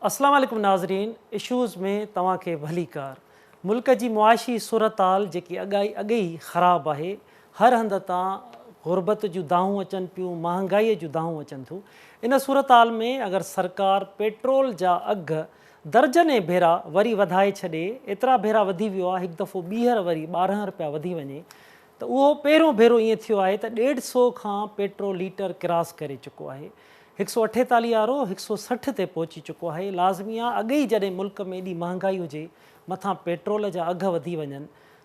अस्सलाम वालेकुम नाज़रीन। इशूज़ में तव्हांखे भली कार। मुल्क जी मुआशी सूरत हाल जेकी अॻई ख़राबु आहे। हर हंधि तां गुरबत जूं दाहूं अचनि पियूं, महांगाईअ जूं दाहूं अचनि थियूं। इन सूरत हाल में अगरि सरकार पेट्रोल जा अघ दर्जने भेरा वरी वधाए छॾे, एतिरा भेरा वधी वियो आहे, हिकु दफ़ो ॿीहर वरी 12 रुपया वधी वञे, त उहो पहिरियों भेरो ईअं थियो आहे त 150 खां पेट्रोल लीटर क्रॉस करे चुको आहे। 148 वारो 160 ते पहुची चुको आहे। लाज़मी आहे अॻई जॾहिं मुल्क में एॾी महांगाई हुजे, मथां पेट्रोल जा अघ वधी वञनि,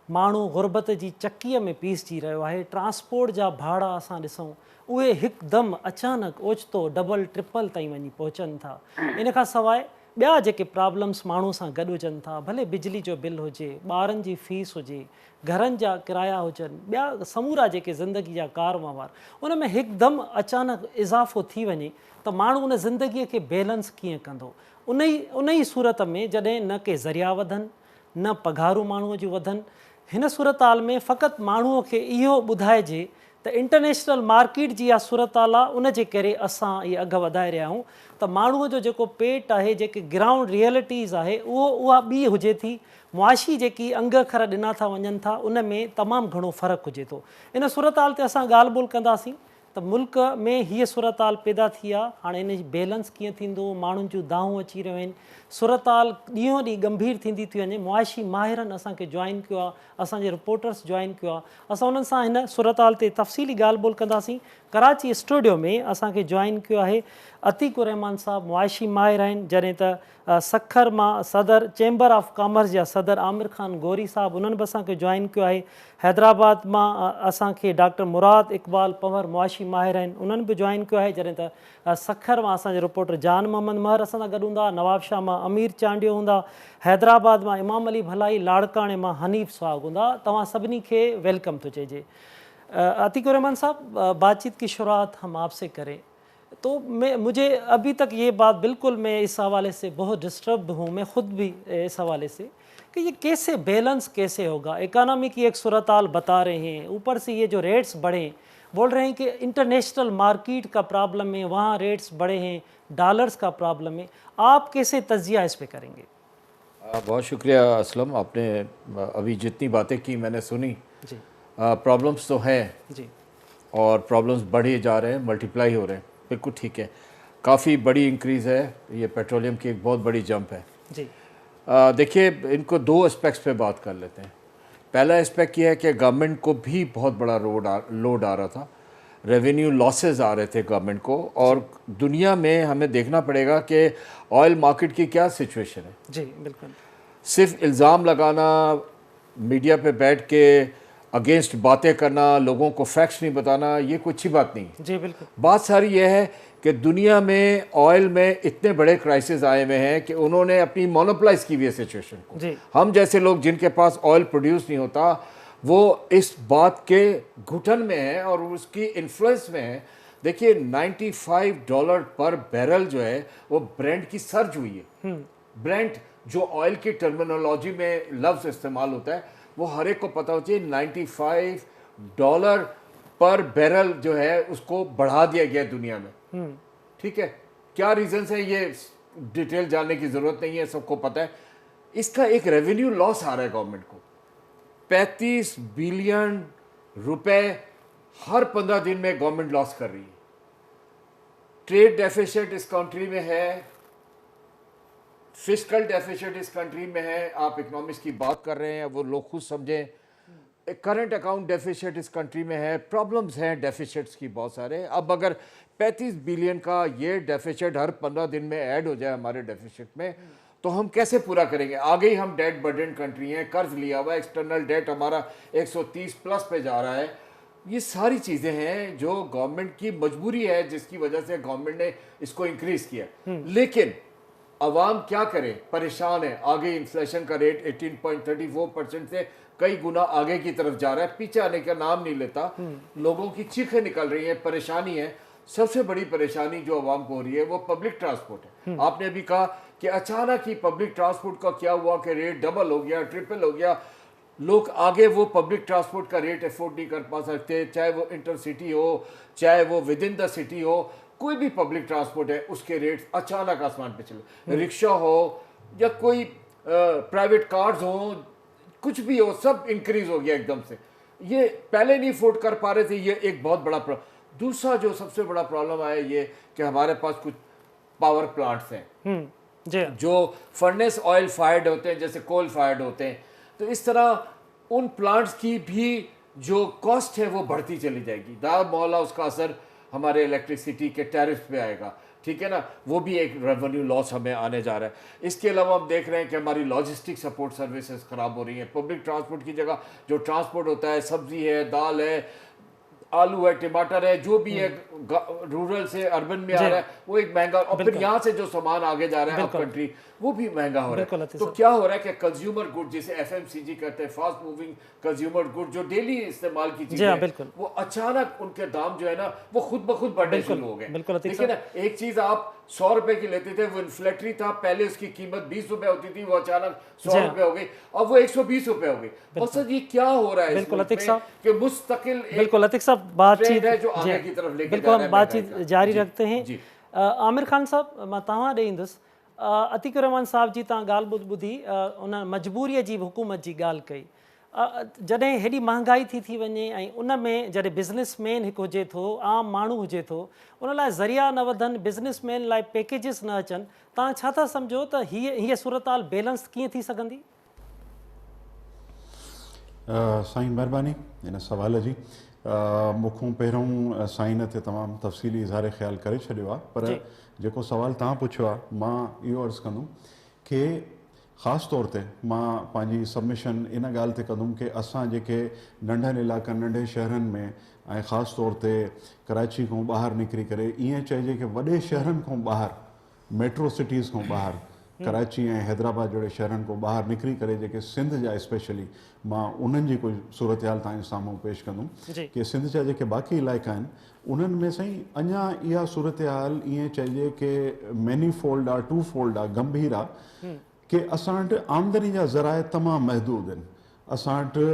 माण्हू गुरबत जी चकीअ में पीसजी रहियो आहे। ट्रांसपोर्ट जा भाड़ा असां ॾिसूं, उहे हिकदमि अचानक ओचितो डबल ट्रिपल ताईं वञी पहुचनि था। इन खां सवाइ ॿिया जेके प्रॉब्लम्स माण्हू सां गॾु हुजनि था, भले बिजली जो बिल हुजे, ॿारनि जी फीस हुजे, घरनि जा किराया हुजनि, ॿिया समूरा जेके ज़िंदगी जा कारवार, उन में हिकदमि अचानक इज़ाफ़ो थी वञे त माण्हू उन ज़िंदगीअ खे बैलेंस कीअं कंदो। उन ई सूरत में जॾहिं न के ज़रिया वधनि, न पघारूं माण्हूअ जूं वधनि, हिन सूरत हाल में फ़क़ति माण्हूअ खे इहो ॿुधाइजे त इंटरनेशनल मार्केट जी इहा सूरत हाल आहे, उन जे करे असां इहे अघ वधाए रहिया आहियूं। त माण्हूअ जो जेको पेट आहे, जेके ग्राउंड रियलिटीज़ आहे, उहा ॿी हुजे थी। मुआशी जेकी अंग अखर ॾिना था वञनि था, उन में तमामु घणो फ़र्क़ु हुजे थो। इन सूरत हाल ते असां ॻाल्हि ॿोल कंदासीं त मुल्क में हीअ सूरत हाल पैदा थी आहे। हाणे इन जी बैलेंस कीअं थींदो, माण्हुनि जूं दाहूं अची रहियूं आहिनि, सूरत हाल ॾींहों ॾींहुं गंभीर थींदी थी वञे। मुआशी माहिरनि असांखे जॉइन कयो आहे, असांजे रिपोर्टर्स जॉइन कयो आहे। असां उन्हनि सां हिन सूरत हाल ते तफ़सीली ॻाल्हि ॿोल कंदासीं। कराची स्टूडियो में असांखे जॉइन कयो आहे अतीक़ुर रहमान साहब, मुआशी माहिर आहिनि। जॾहिं त सखर मां सदर चैम्बर ऑफ कॉमर्स जा सदर आमिर ख़ान गोरी साहब, उन्हनि बि असांखे जॉइन कयो आहे। हैदराबाद मां असांखे डॉक्टर मुराद इक़बाल पंवर मुआशी माहिर आहिनि, उन्हनि बि जॉइन कयो आहे। जॾहिं त सखर मां असांजे रिपोर्टर जान मोहम्मद महर असां सां गॾु हूंदा, नवाबशाह मां अमीर चांडियो हूंदा, हैदराबाद मां इमाम अली भलाई, लाड़काणे मां हनीफ़ सुहाग हूंदा। तव्हां सभिनी खे वेलकम थो चइजे। अतीक़ुर रहमान साहब, बातचीत की शुरुआत हम आपसे करें तो मुझे अभी तक ये बात बिल्कुल, मैं इस हवाले से बहुत डिस्टर्ब हूँ, मैं ख़ुद भी इस हवाले से, कि ये कैसे बैलेंस कैसे होगा। इकानमी की एक सूरत हाल बता रहे हैं, ऊपर से ये जो रेट्स बढ़े, बोल रहे हैं कि इंटरनेशनल मार्केट का प्रॉब्लम है, वहाँ रेट्स बढ़े हैं, डॉलर्स का प्रॉब्लम है। आप कैसे तज्जिया इस पे करेंगे? बहुत शुक्रिया असलम, आपने अभी जितनी बातें की मैंने सुनी। जी प्रॉब्लम्स तो हैं जी और प्रॉब्लम्स बढ़े जा रहे हैं, मल्टीप्लाई हो रहे हैं, बिल्कुल ठीक है। काफ़ी बड़ी इंक्रीज़ है, ये पेट्रोलियम की एक बहुत बड़ी जंप है जी देखिए, इनको दो एस्पेक्ट्स पे बात कर लेते हैं। पहला एस्पेक्ट ये है कि गवर्नमेंट को भी बहुत बड़ा लोड आ रहा था, रेवेन्यू लॉसेस आ रहे थे गवर्नमेंट को, और दुनिया में हमें देखना पड़ेगा कि ऑयल मार्केट की क्या सिचुएशन है। जी बिल्कुल। सिर्फ इल्ज़ाम लगाना, मीडिया पे बैठ के अगेंस्ट बातें करना, लोगों को फैक्ट्स नहीं बताना, ये कोई अच्छी बात नहीं है। जी बिल्कुल। बात सारी ये है कि दुनिया में ऑयल में इतने बड़े क्राइसिस आए हुए हैं कि उन्होंने अपनी मोनोपलाइज की हुई है सिचुएशन को। जी हम जैसे लोग जिनके पास ऑयल प्रोड्यूस नहीं होता, वो इस बात के घुटन में है और उसकी इन्फ्लुएंस में है। देखिए, $95 पर बैरल जो है वो ब्रेंट की सर्ज हुई है। ब्रेंट जो ऑयल की टर्मिनोलॉजी में लफ्ज़ इस्तेमाल होता है, वो हर एक को पता होती है। $95 पर बैरल जो है उसको बढ़ा दिया गया दुनिया में। ठीक है, क्या रीजंस है ये डिटेल जानने की जरूरत नहीं है, सबको पता है। इसका एक रेवेन्यू लॉस आ रहा है गवर्नमेंट को, 35 बिलियन रुपए हर 15 दिन में गवर्नमेंट लॉस कर रही है। ट्रेड डेफिसिट इस कंट्री में है, फिस्कल डेफिसिट इस कंट्री में है। आप इकोनॉमिक्स की बात कर रहे हैं, वो लोग खुद समझें। करंट अकाउंट डेफिसिट इस कंट्री में है, प्रॉब्लम्स हैं डेफिसिट्स की बहुत सारे। अब अगर 35 बिलियन का ये डेफिसिट हर 15 दिन में ऐड हो जाए हमारे डेफिसिट में, तो हम कैसे पूरा करेंगे? आगे ही हम डेट बर्डन कंट्री हैं, कर्ज लिया हुआ है, एक्सटर्नल डेट हमारा 130 प्लस पे जा रहा है। ये सारी चीज़ें हैं जो गवर्नमेंट की मजबूरी है, जिसकी वजह से गवर्नमेंट ने इसको इंक्रीज किया। लेकिन अवाम क्या करे, परेशान है। आगे इन्फ्लेशन का रेट 18.34% से कई गुना आगे की तरफ जा रहा है, पीछे आने का नाम नहीं लेता। लोगों की चीखें निकल रही हैं, परेशानी है। सबसे बड़ी परेशानी जो अवाम को हो रही है वो पब्लिक ट्रांसपोर्ट है। आपने अभी कहा कि अचानक ही पब्लिक ट्रांसपोर्ट का क्या हुआ कि रेट डबल हो गया, ट्रिपल हो गया। लोग आगे वो पब्लिक ट्रांसपोर्ट का रेट अफोर्ड नहीं कर पा सकते, चाहे वो इंटरसिटी हो, चाहे वो विद इन द सिटी हो। कोई भी पब्लिक ट्रांसपोर्ट है उसके रेट्स अचानक आसमान पे चले, रिक्शा हो या कोई प्राइवेट कार्स हो, कुछ भी हो, सब इंक्रीज हो गया एकदम से। ये पहले नहीं अफोर्ड कर पा रहे थे, ये एक बहुत बड़ा प्रॉब्लम। दूसरा जो सबसे बड़ा प्रॉब्लम आया ये कि हमारे पास कुछ पावर प्लांट्स हैं जी जो फर्नेस ऑयल फायर्ड होते हैं, जैसे कोल फायर्ड होते हैं, तो इस तरह उन प्लांट्स की भी जो कॉस्ट है वो बढ़ती चली जाएगी। दार मौला उसका असर हमारे इलेक्ट्रिसिटी के टैरिफ पे आएगा, ठीक है ना, वो भी एक रेवेन्यू लॉस हमें आने जा रहा है। इसके अलावा हम देख रहे हैं कि हमारी लॉजिस्टिक सपोर्ट सर्विसेज ख़राब हो रही हैं। पब्लिक ट्रांसपोर्ट की जगह जो ट्रांसपोर्ट होता है, सब्जी है, दाल है, आलू है, टमाटर है, जो भी है रूरल से अर्बन में आ रहा है वो एक महंगा, और फिर यहाँ से जो सामान आगे जा रहा है अप कंट्री वो भी महंगा हो रहा है। तो क्या हो रहा है कि कंज्यूमर गुड, जिसे FMCG कहते हैं, फास्ट मूविंग कंज्यूमर गुड, जो डेली इस्तेमाल की चीजें हैं, वो अचानक उनके दाम जो है ना वो खुद ब खुद बढ़ने शुरू हो गए। देखिए ना, एक चीज आप 100 रुपए की लेते थे, वो इन्फ्लेटरी था, पहले उसकी कीमत 20 रुपए होती थी, वो अचानक 100 रुपए हो गई, अब वो 120 रुपए हो गई। मकसद ये क्या हो रहा है बिल्कुल अतिक साहब कि मुस्तकिल बिल्कुल अतिक साहब बातचीत है जो आगे की तरफ लेके बिल्कुल हम बातचीत जारी रखते हैं। जी। आमिर खान साहब मां तव्हां ॾे ईंदुसि। अतीक रहमान साहब जी तव्हां ॻाल्हि ॿुधी, उन मजबूरीअ जी हुकूमत जी ॻाल्हि कई। जॾहिं हेॾी महांगाई थी वञे ऐं उन में जॾहिं बिज़नेसमैन हिकु हुजे थो, आम माण्हू हुजे थो, उन लाइ ज़रिया न वधनि, बिज़नेसमैन लाइ पैकेजिस न अचनि, तव्हां छा था सम्झो त हीअ सूरत हाल बैलेंस कीअं थी सघंदी? साईं महिरबानी इन सवाल जी। मूंखों पहिरों साईं ते तमामु तफ़सीली इज़हार ख़्यालु करे छॾियो आहे, पर जेको सवाल तव्हां पुछियो आहे मां इहो अर्ज़ु कंदुमि कि ख़ासि तौर ते मां पंहिंजी सबमिशन इन ॻाल्हि ते कंदुमि कि असां जेके नंढनि इलाइक़नि, नंढे शहरनि में ऐं ख़ासि तौर ते कराची खां ॿाहिरि निकिरी करे, ईअं चइजे कि वॾे शहरनि खां ॿाहिरि, मेट्रो सिटीज़ खां ॿाहिरि, कराची ऐं हैदराबाद जहिड़े शहरनि खां ॿाहिरि निकिरी करे जेके सिंध जा स्पेशली, मां उन्हनि जी कोई सूरत हाल तव्हांजे साम्हूं पेश कंदुमि कि सिंध जा जेके बाक़ी इलाइक़ा आहिनि उन्हनि में साईं अञा इहा सूरत हाल ईअं चइजे कि मैनीफोल्ड आहे, टू फोल्ड आहे, गंभीर आहे कि असां वटि आमदनी जा ज़राए तमामु महदूद आहिनि। असां वटि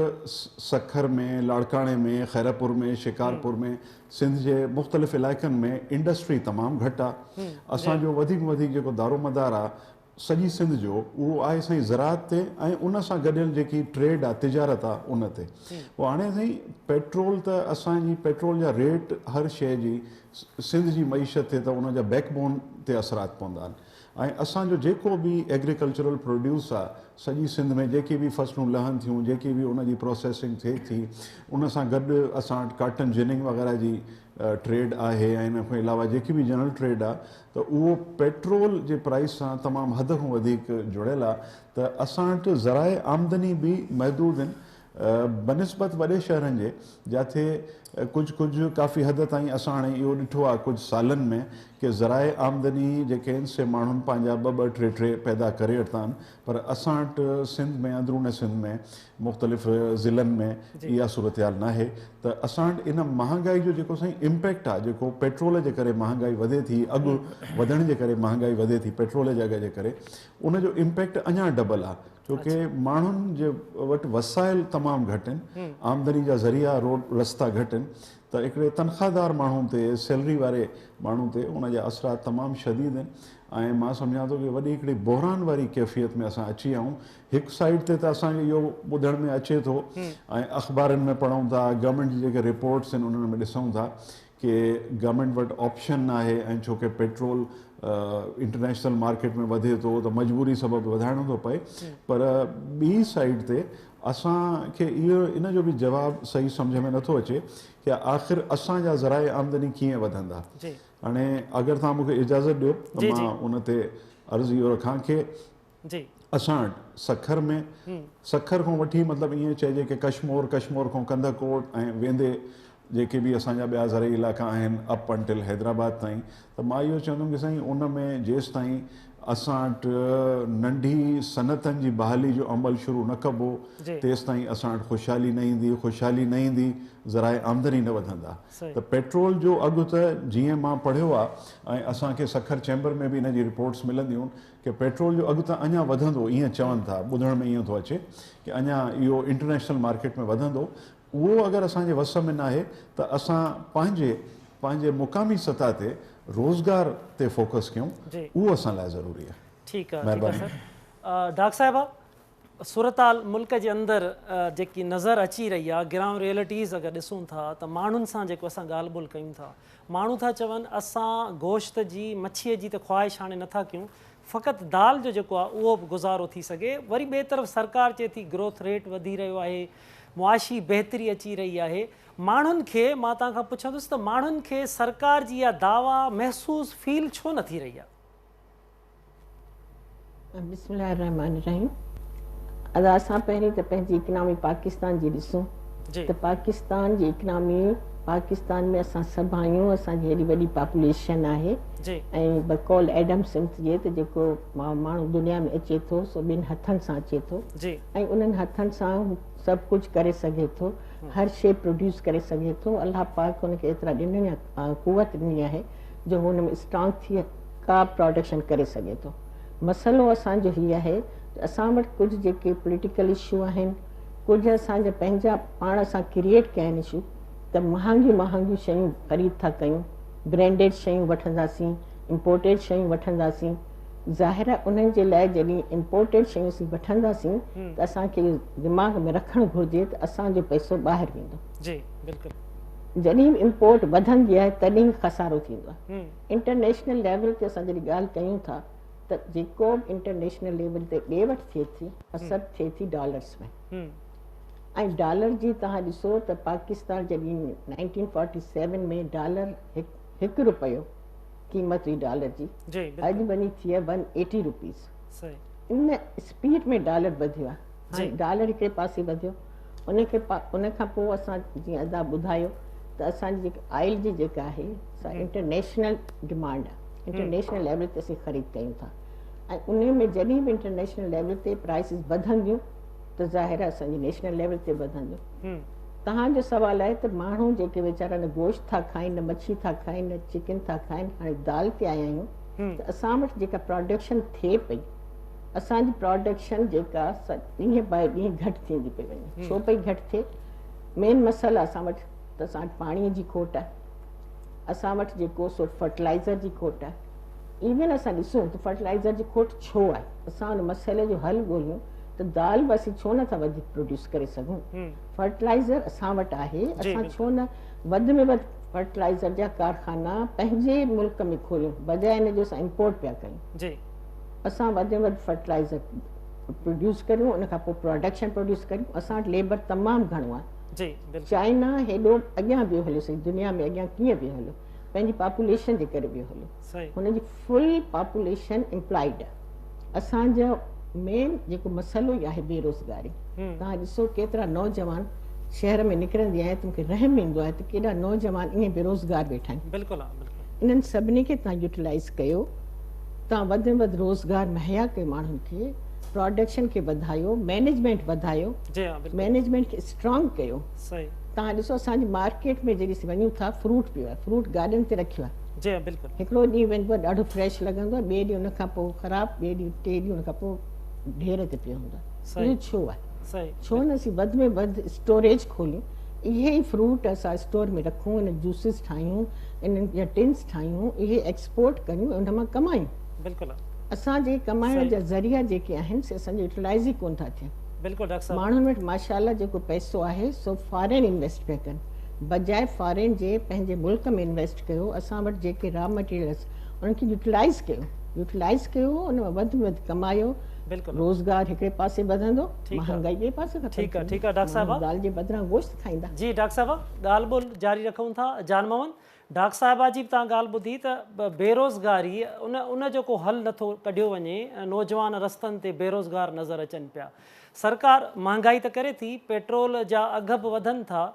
सखर में, लाड़काणे में, खैरपुर में, शिकारपुर में, सिंध जे मुख़्तलिफ़ इलाइक़नि में इंडस्ट्री तमामु घटि आहे। असांजो वधीक में वधीक जेको दारोमदार आहे सॼी सिंध जो उहो आहे साईं ज़राअत ते, ऐं उन सां गॾियल जेकी ट्रेड आहे, तिजारत आहे, उन ते। पोइ हाणे साईं पेट्रोल त असांजी पेट्रोल जा रेट हर शइ जी सिंध जी मईशत ते त उन जा बैकबोन ते असरात पवंदा आहिनि। ऐं असांजो जेको बि एग्रीकल्चरल प्रोड्यूस आहे सॼी सिंध में, जेकी बि फसलूं लहनि थियूं, जेकी बि उन जी प्रोसेसिंग थिए थी, उन सां गॾु असां वटि काटन जिनिंग वग़ैरह जी ट्रेड आहे, ऐं इन खां अलावा जेकी बि जनरल ट्रेड आहे त उहो पेट्रोल जे प्राइस सां तमामु हद खां वधीक जुड़ियल आहे। त असां वटि ज़राए आमदनी बि महदूद आहिनि बनिस्बत वॾे शहरनि जे, जिथे कुझु काफ़ी हद ताईं असां हाणे इहो ॾिठो आहे कुझु सालनि में कि ज़राए आमदनी जेके आहिनि से माण्हुनि पंहिंजा ॿ टे पैदा करे वरिता आहिनि, पर असां वटि सिंध में, अंदरूने सिंध में, मुख़्तलिफ़ ज़िलनि में इहा सूरत हाल न आहे। त असां वटि इन महांगाई जो जेको साईं इम्पैक्ट आहे, जेको पेट्रोल जे करे महांगाई वधे थी, अघु वधण जे करे महांगाई वधे थी पेट्रोल जे अघ जे करे, उनजो इम्पैक्ट अञा डबल आहे, छोकी माण्हुनि जे वटि वसाइल तमामु घटि आहिनि, आमदनी जा ज़रिया रोड रस्ता घटि आहिनि। त हिकिड़े तनख़्वाहदार माण्हू ते, सैलरी वारे माण्हू ते उन जा असरात तमामु शदीद आहिनि। ऐं मां सम्झां थो कि वॾी हिकिड़ी बहरान वारी कैफ़ियत में असां अची विया आहियूं। हिकु साइड ते त असांखे इहो ॿुधण में अचे थो ऐं अख़बारनि में पढ़ूं था, गवर्नमेंट जी जेके रिपोर्ट्स आहिनि उन्हनि में ॾिसूं था कि गवर्नमेंट वटि ऑप्शन आहे, ऐं छो कि पेट्रोल इंटरनेशनल मार्केट में वधे थो त मजबूरी सबबु वधाइणो थो पए। पर ॿी साइड ते असांखे इहो इन जो बि जवाबु सही सम्झ में नथो अचे कि आख़िर असांजा ज़राए आमदनी कीअं वधंदा। हाणे अगरि तव्हां मूंखे इजाज़त ॾियो त मां उन ते अर्ज़ु इहो रखां कि असां वटि सखर में, सखर खां वठी मतिलबु ईअं चइजे कि कश्मोर खां कंदकोट ऐं वेंदे जेके बि असांजा ॿिया ज़रई इलाइक़ा आहिनि अप अंटिल हैदराबाद ताईं, त मां इहो चवंदुमि कि साईं उन में जेसि ताईं असां वटि नंढी सनअतनि जी बहाली जो अमल शुरू न कबो तेसि ताईं असां वटि ख़ुशहाली न ईंदी, ज़राए आमदनी न वधंदा। त पेट्रोल जो अघु त जीअं मां पढ़ियो आहे ऐं असांखे सखर चैम्बर में बि इन जी रिपोर्ट्स मिलंदियूं कि पेट्रोल जो अघु त अञा वधंदो, ईअं चवनि था, ॿुधण में ईअं थो अचे कि अञा इहो इंटरनेशनल मार्केट में वधंदो। उहो अगरि असांजे वस में न आहे त असां पंहिंजे मुक़ामी सतह ते रोज़गार ते फोकस कयूं, जी। उहो असां लाइ ज़रूरी आहे। ठीक है महिरबानी। सर। डॉक्टर साहिबा, सूरताल मुल्क जे अंदरि जेकी नज़र अची रही आहे, ग्राउंड रियलिटीज़ अगरि ॾिसूं था त माण्हुनि सां जेको असां ॻाल्हि ॿोल कयूं था, माण्हू था चवनि असां गोश्त जी मच्छीअ जी त ख़्वाहिश हाणे नथा कयूं, फ़क़ति दाल जो जेको आहे उहो बि गुज़ारो थी सघे। वरी ॿिए तरफ़ सरकार चए थी ग्रोथ रेट वधी रहियो आहे, मुआशी बहितरी अची रही आहे। माण्हुनि खे मां तव्हां खां पुछंदुसि त माण्हुनि खे सरकार जी इहा दावा महसूसु फील छो न थी रही आहे? बिस्मिल्लाहिर्रहमानिर्रहीम। असां पहिरीं त पंहिंजी इकनॉमी पाकिस्तान जी ॾिसूं जी त पाकिस्तान जी इकनॉमी, पाकिस्तान में असां सभु आहियूं, असांजी हेॾी वॾी पॉपुलेशन आहे जी ऐं बकौल एडम स्मिथ जे त जेको माण्हू दुनिया में अचे थो सो ॿिनि हथनि सां अचे थो जी ऐं उन्हनि हथनि सां सभु कुझु करे सघे थो, हर शइ प्रोड्यूस करे सघे थो। अलाह पाक हुनखे एतिरा ॾिनी आहे, कुवत ॾिनी आहे जो हुन में स्ट्रॉन्ग थी का प्रोडक्शन करे सघे थो। मसइलो असांजो हीअ आहे त असां वटि कुझु जेके पॉलिटिकल इशू आहिनि, कुझु असांजा पंहिंजा पाण सां क्रिएट कया आहिनि इशू, त महांगियूं शयूं ख़रीद था कयूं, ब्रांडेड शयूं वठंदासीं, इम्पोर्टेड शयूं वठंदासीं। ज़ाहिर आहे उन्हनि जे लाइ जॾहिं इम्पोर्टेड शयूं असीं वठंदासीं त असांखे दिमाग़ में रखणु घुरिजे त असांजो पैसो ॿाहिरि वेंदो। जी बिल्कुलु। जॾहिं बि इम्पोर्ट वधंदी आहे तॾहिं खसारो थींदो आहे। इंटरनेशनल लेवल ते असां जॾहिं ॻाल्हि कयूं था त जेको बि इंटरनेशनल लेवल ते ॾे वठि थिए थी सभु थिए थी डॉलर्स में। ऐं डॉलर जी तव्हां ॾिसो त पाकिस्तान जॾहिं 1947 में डॉलर हिकु रुपयो क़ीमत हुई डॉलर जी, जी अॼु वञी थी आहे 180 रुपीज़। सही इन स्पीड में डॉलर वधियो आहे। हाणे डॉलर हिकिड़े पासे वधियो, उन खां पोइ असां जीअं अदा ॿुधायो त असांजी जेकी ऑयल जी जेका आहे सा इंटरनेशनल डिमांड आहे, इंटरनेशनल लेवल ते असीं ख़रीद कयूं था ऐं उन में जॾहिं बि इंटरनेशनल लेवल ते प्राइसिस वधंदियूं त ज़ाहिर आहे असांजी नेशनल लेवल ते वधंदियूं। तव्हांजो सुवालु आहे त माण्हू जेके वीचारा न गोश्त था खाइनि, न मच्छी था खाइनि, न चिकन था खाइनि, हाणे दाल ते आया आहियूं त असां वटि जेका प्रोडक्शन थिए पई, असांजी प्रोडक्शन जेका ॾींहं बाए ॾींहं घटि थींदी पई वञे। छो पई घटि थिए? मेन मसइलो असां वटि त असां वटि पाणीअ जी खोट आहे, असां वटि जेको सो फर्टिलाइज़र जी खोट आहे। इवन असां ॾिसूं त फर्टिलाइज़र जी खोट छो आहे, असां हुन मसइले जो हल ॻोल्हियूं त दाल बि असीं छो नथा वधीक प्रोड्यूस करे सघूं। फर्टिलाइज़र असां वटि आहे, असां छो न वधि में वधि फर्टिलाइज़र जा कारखाना पंहिंजे मुल्क में खोलियूं, बजाए हिन जो असां इम्पोर्ट पिया कयूं। जी असां वधि में वधि फर्टिलाइज़र प्रोड्यूस करियूं, उन खां पोइ प्रोडक्शन प्रोड्यूस करियूं। असां वटि लेबर तमामु घणो आहे। जी बिल्कुलु। चाइना हेॾो अॻियां वियो हलियो, सही दुनिया में अॻियां कीअं वियो हलियो? पंहिंजी पॉपुलेशन जे करे वियो हलियो। सही हुनजी फुल पॉपुलेशन एम्प्लॉयड आहे। असांजो मेन जेको मसइलो ई आहे बेरोज़गारी। तव्हां ॾिसो केतिरा नौजवान शहर में निकिरंदी आहे त मूंखे रहम ईंदो आहे त केॾा नौजवान ईअं बेरोज़गार वेठा आहिनि। बिल्कुलु आहे बिल्कुलु। इन्हनि सभिनी खे तव्हां यूटिलाइज़ कयो, तव्हां वधि में वधि रोज़गार मुहैया कयो माण्हुनि खे, प्रोडक्शन खे वधायो, मैनेजमेंट वधायो, जी हाँ बिल्कुलु। मैनेजमेंट खे स्ट्रॉन्ग कयो। सही। तव्हां ॾिसो असांजी मार्केट में जॾहिं वञूं था फ्रूट पियो आहे, फ्रूट गार्डन ते रखियो आहे। जी हाँ बिल्कुलु। हिकिड़ो ॾींहुं वञिबो आहे ॾाढो फ्रेश लॻंदो आहे, ॿिए ॾींहुं उनखां पोइ ख़राबु, ॿिए ॾींहुं टे ॾींहुं उनखां पोइ ढेर ते पियो हूंदो आहे। इहो छो आहे? सही। छो न असीं वधि में वधि स्टोरेज खोलियूं, इहे ई फ्रूट असां स्टोर में रखूं, इन जूसिस ठाहियूं, इन्हनि जा टिन्स ठाहियूं, इहे एक्सपोर्ट करियूं, उन मां कमायूं। बिल्कुलु आहे। असांजे कमाइण जा ज़रिया जेके आहिनि से असांजो यूटिलाइज़ ई कोन था थियनि। बिल्कुलु डॉक्टर साहब। माण्हुनि वटि माशाल्लाह जेको पैसो आहे सो फॉरेन इन्वेस्ट पिया कनि, बजाए फॉरेन जे पंहिंजे मुल्क में इन्वेस्ट कयो। असां वटि जेके रॉ मटीरियल्स उन्हनि खे यूटिलाइज़ कयो, उन में वधि में वधि कमायो। बिल्कुलु। रोज़गार हिकिड़े पासे वधंदो, महांगाई ॿिए पासे ख़तमु ठीकु आहे थींदी। ठीकु आहे डॉक्टर साहिबा। दाल जे बदिरां गोश्त खाईंदा। जी डॉक्टर साहिबा, ॻाल्हि ॿोल जारी रखूं था। जान मोहन, डॉक्टर साहिबा जी बि तव्हां ॻाल्हि ॿुधी त बेरोज़गारी उन जो को हल नथो कढियो वञे, नौजवान रस्तनि ते बेरोज़गार नज़र अचनि पिया। सरकार महांगाई त करे थी, पेट्रोल जा अघ बि वधनि था,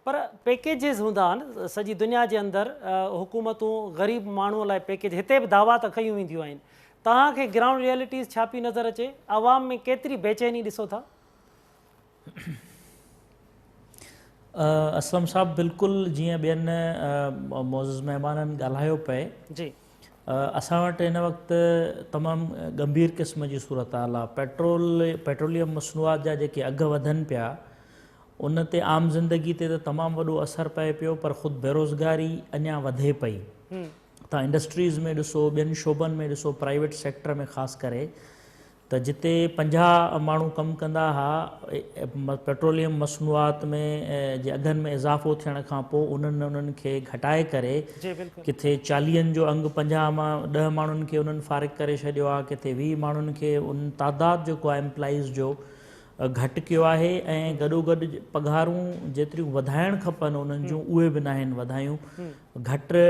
पर पैकेजिस हूंदा आहिनि सॼी दुनिया जे अंदरि। हुकूमतूं ग़रीब माण्हूअ लाइ पैकेज, हिते बि दावा त कयूं वेंदियूं आहिनि। तव्हांखे ग्राउंड रियलिटीज़ छा पई नज़र अचे? आवाम में केतिरी बेचैनी ॾिसो था? असलम साहब, बिल्कुलु जीअं ॿियनि मोज़िज़ महिमाननि ॻाल्हायो पए, जी असां वटि हिन वक़्तु तमामु गंभीर क़िस्म जी सूरत हाल आहे। पेट्रोलियम मसनूआत जा जेके अघु वधनि पिया, उन ते आम ज़िंदगी ते त तमामु वॾो असरु पए पियो, पर ख़ुदि बेरोज़गारी अञा वधे पई। तव्हां इंडस्ट्रीज़ में ॾिसो, ॿियनि शोबनि में ॾिसो, प्राइवेट सेक्टर में ख़ासि करे, त जिते 50 माण्हू कमु कंदा हुआ पेट्रोलियम मसनूआत में जे अघनि में इज़ाफ़ो थियण खां पोइ उन्हनि खे घटाए करे किथे 40 जो अंग 50 मां 10 माण्हुनि खे उन्हनि फ़ारिग करे छॾियो आहे, किथे 20 माण्हुनि खे उन तादाद जेको आहे एम्प्लॉइज़ जो घटि कयो आहे, ऐं गॾोगॾु पघारूं जेतिरियूं वधाइणु खपनि उन्हनि जूं उहे बि न आहिनि वधायूं, घटि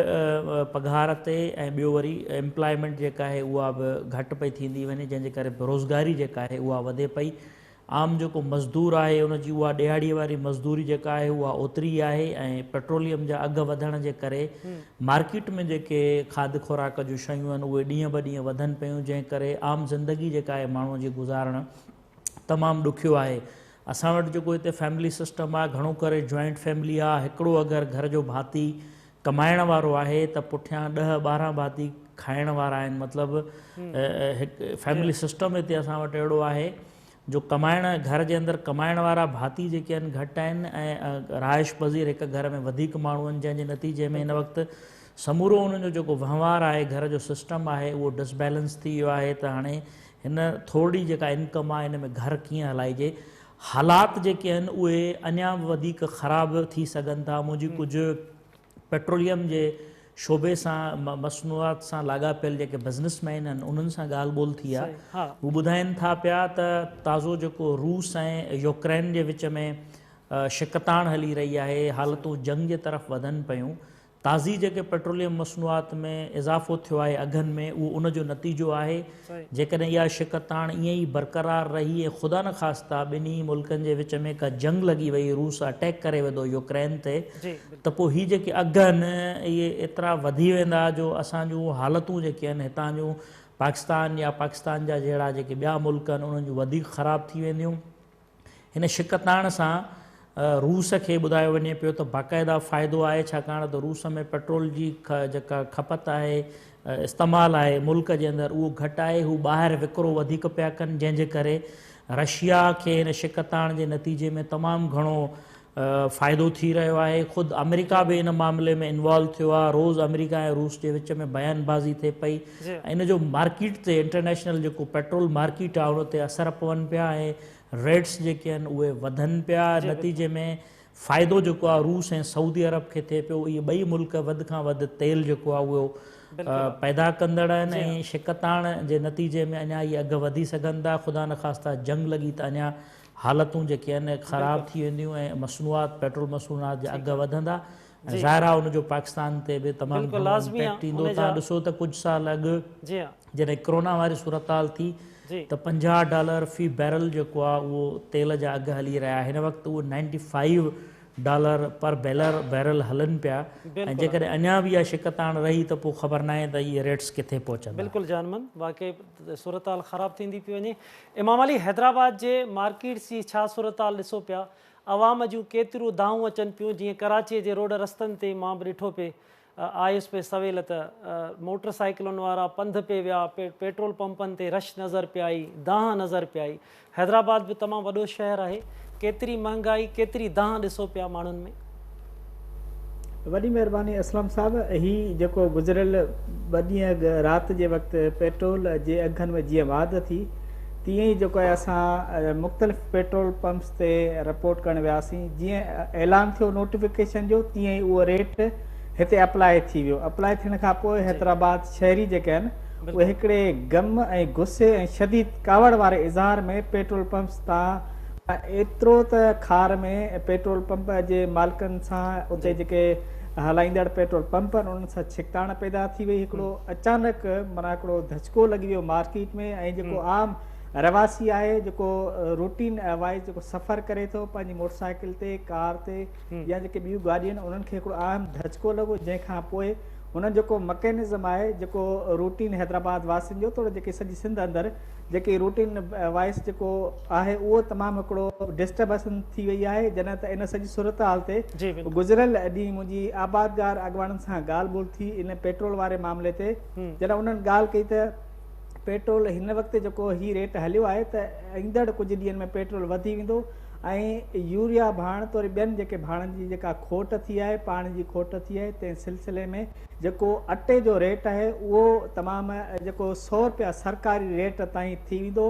पघार ते, ऐं ॿियो वरी एम्प्लॉयमेंट जेका आहे उहा बि घटि पई थींदी वञे, जंहिंजे करे बेरोज़गारी जेका आहे उहा वधे पई। आम जेको मज़दूर आहे उनजी उहा ॾियाड़ीअ वारी मज़दूरी जेका आहे उहा ओतिरी आहे, ऐं पेट्रोलियम जा अघ वधण जे करे मार्केट में जेके खाद्य खुराक जूं शयूं आहिनि उहे ॾींहं ब ॾींहं वधनि पियूं, जंहिं करे आम ज़िंदगी जेका आहे माण्हूअ जी गुज़ारणु तमामु ॾुखियो आहे। असां वटि जेको हिते फैमिली सिस्टम आहे, घणो करे जॉइंट फैमिली आहे, हिकिड़ो अगरि घर जो भाती कमाइण वारो आहे त पुठियां 10-12 भाती खाइण वारा आहिनि, मतिलबु हिकु फैमिली सिस्टम हिते असां वटि अहिड़ो आहे जो घर जे अंदरि कमाइण वारा भाती जेके आहिनि घटि आहिनि, ऐं रहाइश पज़ीर हिकु घर में वधीक माण्हू आहिनि, जंहिंजे नतीजे में हिन वक़्तु समूरो उन्हनि जो जेको वहिंवार आहे, घर जो सिस्टम आहे, उहो डिसबैलेंस थी वियो आहे। त हाणे हिन थोरी जेका इनकम आहे हिन में घर कीअं हलाइजे, हालात जेके आहिनि उहे अञा बि वधीक ख़राबु थी सघनि था। मुंहिंजी कुझु पेट्रोलियम जे शोबे सां मसनूआत सां लाॻापियल जेके बिज़नेसमैन आहिनि उन्हनि सां ॻाल्हि ॿोल थी आहे, हू ॿुधाइनि था पिया त ताज़ो जेको रूस ऐं यूक्रेन जे विच में शिकताण हली रही आहे, हालतूं जंग जे तरफ़ वधनि पियूं, ताज़ी जेके पेट्रोलियम मसनूआत में इज़ाफ़ो थियो आहे अघनि में, उहो उनजो नतीजो आहे। जेकॾहिं इहा शिकताण ईअं ई बरक़रार रही ऐं ख़ुदा न ख़ास्ता ॿिन्ही मुल्कनि जे विच में का जंग लॻी वई, रूस अटैक करे वेंदो यूक्रेन ते, त पोइ हीअ जेके अघ आहिनि इहे एतिरा वधी वेंदा जो असांजूं हालतूं जेके आहिनि हितां जूं पाकिस्तान या पाकिस्तान जा जहिड़ा जेके ॿिया मुल्क आहिनि उन्हनि जूं वधीक ख़राबु थी वेंदियूं। हिन शिकताण सां रूस खे ॿुधायो वञे पियो त बाक़ाइदा फ़ाइदो आहे, छाकाणि त रूस में पेट्रोल जी जेका खपत आहे, इस्तेमालु आहे मुल्क जे अंदरि, उहो घटि आहे, हू ॿाहिरि विकिरो वधीक पिया कनि, जंहिंजे करे रशिया खे हिन शिकताण जे नतीजे में तमामु घणो फ़ाइदो थी रहियो आहे। ख़ुदि अमेरिका बि हिन मामले में इन्वॉल्व थियो आहे, रोज़ु अमेरिका ऐं रूस जे विच में बयानबाज़ी थिए पई, ऐं इन जो मार्केट ते इंटरनेशनल जेको पेट्रोल मार्केट आहे उन ते असर पवनि पिया, ऐं रेट्स जेके आहिनि उहे वधनि पिया। नतीजे में फ़ाइदो जेको आहे रूस ऐं सऊदी अरब खे थिए पियो। इहे ॿई मुल्क वधि खां वधि तेल जेको आहे उहो पैदा कंदड़ आहिनि, ऐं शिकताण जे नतीजे में अञा इहे अघ वधी सघनि था। ख़ुदा न ख़ास्ता जंग लॻी त अञा हालतूं जेके आहिनि ख़राबु थी वेंदियूं, ऐं मसनूआत पेट्रोल मसनूआत जा अघ वधंदा। ज़ाहिर आहे उनजो पाकिस्तान ते बि तमामु घणो इम्पैक्ट ईंदो। तव्हां ॾिसो त कुझु साल अॻु जॾहिं कोरोना वारी सूरत हाल थी त $50 फी बैरल जेको आहे उहो तेल जा अघ हली रहिया, हिन वक़्तु उहो $95 पर बैरल हलनि पिया, ऐं जेकॾहिं अञा बि इहा शिकताण रही त पोइ ख़बर न आहे त इहे रेट्स किथे पहुचनि। बिल्कुलु जानमन, वाक़ई सूरत हाल ख़राबु थींदी पई वञे। इमाम अली, हैदराबाद जे मार्केट्स जी छा सूरत हाल ॾिसो पिया, आवाम जूं केतिरियूं दाहूं अचनि पियूं, जीअं कराचीअ जे रोड रस्तनि ते मां बि ॾिठो पिए, आयुसि पे सवेल त मोटर साइकिलुनि वारा पंधु पे विया, पेट्रोल पंपनि ते रश नज़र पिया आई, दाह नज़र पिया आई। हैदराबाद बि तमामु वॾो शहरु आहे, केतिरी महांगाई केतिरी दाह ॾिसो पिया माण्हुनि में। वॾी महिरबानी असलम साहिबु, हीउ जेको गुज़िरियल 2 ॾींहं राति जे वक़्तु पेट्रोल जे अघनि में जीअं वाध थी, तीअं ई जेको आहे असां मुख़्तलिफ़ पेट्रोल पंप्स ते रिपोर्ट करणु वियासीं। जीअं ऐलान थियो नोटिफिकेशन जो, तीअं ई उहो रेट हिते अप्लाई थी वियो। अप्लाई थियण खां पोइ हैदराबाद शहरी जेके आहिनि उहे हिकिड़े गम ऐं गुस्से ऐं शदीद कावड़ वारे इज़हार में पेट्रोल पंप्स तां एतिरो त खार में पेट्रोल पंप जे मालिकनि सां, उते जेके हलाईंदड़ पेट्रोल पंप आहिनि उन्हनि सां छिकताण पैदा थी वई। हिकिड़ो अचानक माना हिकिड़ो धचको लॻी वियो मार्केट में, ऐं जेको आम रवासी आहे जेको रूटीन वाइज़ जेको सफ़र करे थो पंहिंजी मोटरसाइकिल ते, कार ते या जेके ॿियूं गाॾियूं आहिनि, उन्हनि खे हिकिड़ो आम धचको लॻो, जंहिंखां पोइ हुन जेको मकैनिज़म आहे जेको रूटीन हैदराबाद वासियुनि जो, थोरो जेके सॼी सिंध अंदरि जेके रूटीन वाइज़ जेको आहे उहो तमामु हिकिड़ो डिस्टर्बेंस थी वई आहे। जॾहिं त इन सॼी सूरत हाल ते गुज़िरियल ॾींहुं मुंहिंजी आबादगार अॻवाननि सां ॻाल्हि ॿोल थी इन पेट्रोल वारे मामले ते, जॾहिं उन्हनि ॻाल्हि कई त पेट्रोल हिन वक़्तु जेको ही रेट हलियो आहे त ईंदड़ कुझु ॾींहंनि में पेट्रोल वधी वेंदो, ऐं यूरिया भाण तो वरी ॿियनि जेके भाणनि जी जेका खोट थी आहे, पाणी जी खोट थी आहे, तंहिं सिलसिले में जेको अटे जो रेट आहे उहो तमामु जेको 100 रुपया सरकारी रेट ताईं थी वेंदो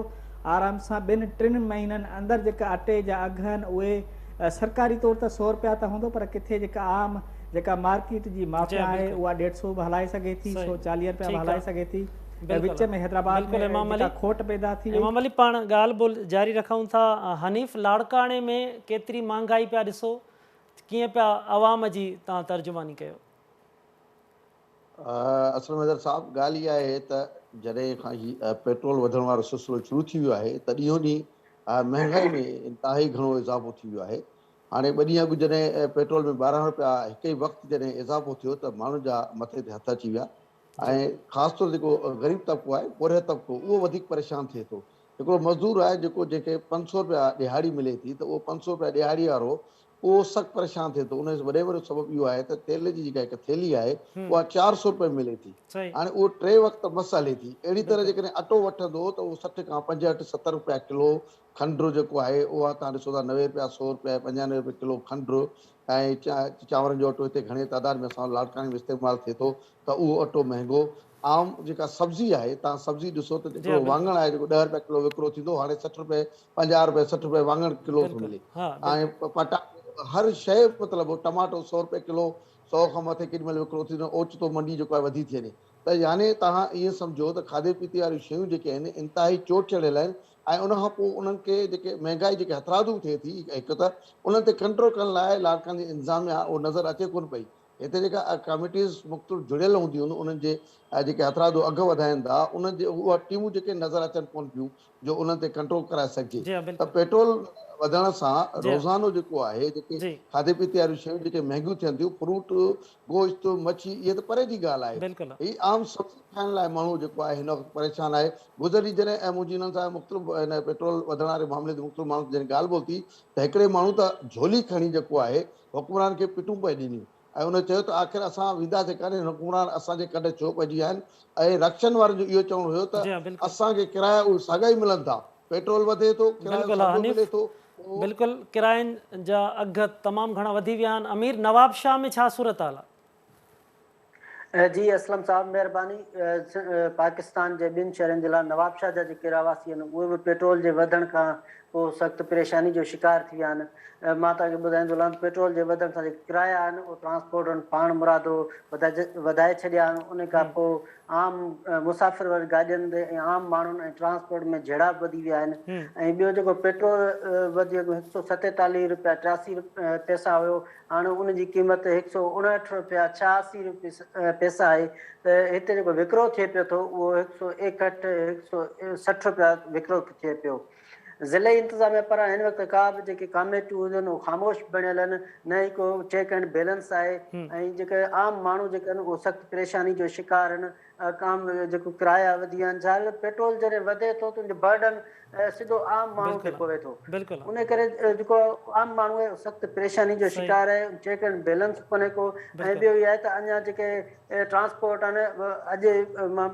आराम सां। 2-3 महीननि अंदरि जेका अटे जा अघ आहिनि उहे सरकारी तौर ते 100 रुपया त हूंदो, पर किथे जेका आम जेका मार्केट जी माफ़िया आहे उहा 150 बि हलाए सघे थी, 140 रुपया बि हलाए सघे थी। विच में हैदराबाद में जेका खोट पैदा थी वई। इमाम अली पाण ॻाल्हि ॿोल जारी रखूं था। हनीफ़, लाड़काणे में केतिरी महांगाई पिया ॾिसो, कीअं पिया आवाम जी तव्हां तर्जुमानी कयो? असल में साहब ॻाल्हि इहा आहे त जॾहिं खां ही पेट्रोल वधण वारो सिलसिलो शुरू थी वियो आहे त ॾींहों ॾींहुं महांगाई में इंतिहाई घणो इज़ाफ़ो थी वियो आहे। हाणे 2 ॾींहं अॻु जॾहिं पेट्रोल में 12 रुपया हिकु ई वक़्तु जॾहिं इज़ाफ़ो थियो त माण्हुनि जा मथे ते हथ अची विया ऐं ख़ासि तौर जेको ग़रीब तबिको आहे, पोरिया तबिको, उहो वधीक परेशान थिए थो। हिकिड़ो मज़दूर आहे जेको जंहिंखे 500 रुपया ॾिहाड़ी मिले थी, त उहो 500 रुपया ॾिहाड़ी वारो उहो सख़्तु परेशान थिए थो। उन वॾे वॾो सबबु इहो आहे त तेल जी जेका हिकु थैली आहे उहा 400 रुपए मिले थी। हाणे उहो 3 वक़्त मस हले थी। अहिड़ी तरह जेकॾहिं अटो वठंदो त उहो 60 खां 65-70 रुपया किलो। खंडु जेको आहे उहा तव्हां ॾिसो था 90 रुपया, 100 रुपया, 95 रुपए किलो खंडु। ऐं चांवरनि जो अटो हिते घणे तादाद में असां लाड़काणे में इस्तेमालु थिए थो, त उहो अटो महांगो। आम जेका सब्ज़ी आहे, तव्हां सब्ज़ी ॾिसो त हिकिड़ो वाङण आहे जेको 10 रुपया किलो विकिरो थींदो, हाणे 60 रुपए, 50 रुपए, 60 रुपए वाङण किलो थो मिले। ऐं पटाटो, हर शइ, मतिलबु टमाटो 100 रुपए किलो, 100 खां मथे केॾी महिल विकिरो थींदो। ओचितो मंडी जेको आहे वधी थी वञे। त यानी तव्हां ईअं सम्झो त खाधे पीते वारियूं शयूं जेके आहिनि इंतिहाई चोट चढ़ियल आहिनि। ऐं उनखां पोइ उन्हनि खे जेके महांगाई जेके हथरादू थिए थी, हिकु त उन्हनि ते कंट्रोल करण लाइ लाड़काणे जी इंतिज़ामिया उहो नज़र अचे कोन पई। हिते जेका कमिटीज़ मुख़्तलिफ़ जुड़ियल हूंदियूं आहिनि, उन्हनि जे जेके हथरादू अघु वधाइनि था, उन्हनि जे उहा टीमूं जेके नज़र अचनि कोन पियूं जो उन्हनि ते कंट्रोल कराए सघिजे। त पेट्रोल वधण सां रोज़ानो जेको आहे, जेके खाधे पीते वारियूं शयूं जेके महांगियूं थियनि थियूं, फ्रूट, गोश्त, मच्छी, इहे त परे जी ॻाल्हि आहे। ही आम सब्ज़ी खाइण लाइ माण्हू जेको आहे हिन वक़्तु परेशान आहे। गुज़री जॾहिं ऐं मुंहिंजी हिननि सां मुख़्तलिफ़ हिन पेट्रोल वधण वारे मामले ते मुख़्तलिफ़ माण्हू जॾहिं ॻाल्हि ॿोल थी, त हिकिड़े माण्हू त झोली खणी जेको आहे हुकुमरान खे पिटूं पए ॾिनियूं ऐं उन चयो त आख़िर असां वेंदासीं काॾे, हुकुमरान असांजे कॾहिं छो पइजी विया आहिनि। ऐं रक्षन वारनि जो इहो चवणो हुयो त असांखे किराया उहे साॻा ई मिलनि था, पेट्रोल वधे थो, किरायो साॻियो मिले थो। बिल्कुलु, किरायनि जा अघ तमामु घणा वधी विया आहिनि। अमीर, नवाब शाह में छा सूरत हाल आहे? जी असलम साहब, महिरबानी। पाकिस्तान जे 2 शहरनि जे लाइ नवाब शाह जा जेके रहवासी आहिनि उहे बि पेट्रोल जे वधण खां पोइ सख़्तु परेशानी जो शिकार थी विया आहिनि। मां तव्हांखे ॿुधाईंदो हलां, पेट्रोल जे वधण सां जेके किराया आहिनि उहे ट्रांसपोर्टनि पाण मुरादो वधाए छॾिया आहिनि। उन खां पोइ आम मुसाफ़िर वारी गाॾियुनि ते ऐं आम माण्हुनि ऐं ट्रांसपोर्ट में जहिड़ा वधी विया आहिनि। ऐं ॿियो जेको पेट्रोल वधी 147 रुपया 83 पैसा हुयो, हाणे उनजी क़ीमत 159 रुपया 86 पैसा आहे। त हिते जेको विकिरो थिए पियो थो उहो 161 160 रुपया विकिरो थिए पियो। ज़िले इंतिज़ामिया पारां हिन वक़्तु का बि जेके कमेटियूं हुजनि उहे ख़ामोश बणियल आहिनि, न ई को चेक एंड बैलेंस आहे। ऐं जेके आम माण्हू जेके आहिनि उहे सख़्तु परेशानी जो शिकार आहिनि। काम जेको किराया वधी विया आहिनि, छा पेट्रोल जॾहिं वधे थो त उनजो बर्डन सिधो आम माण्हू ते पवे थो। उन करे जेको आम माण्हू आहे सख़्तु परेशानी जो शिकार आहे, चेक एंड बैलेंस कोन्हे को। ऐं ॿियो इहो आहे त अञा जेके ट्रांसपोर्ट आहिनि अॼु मां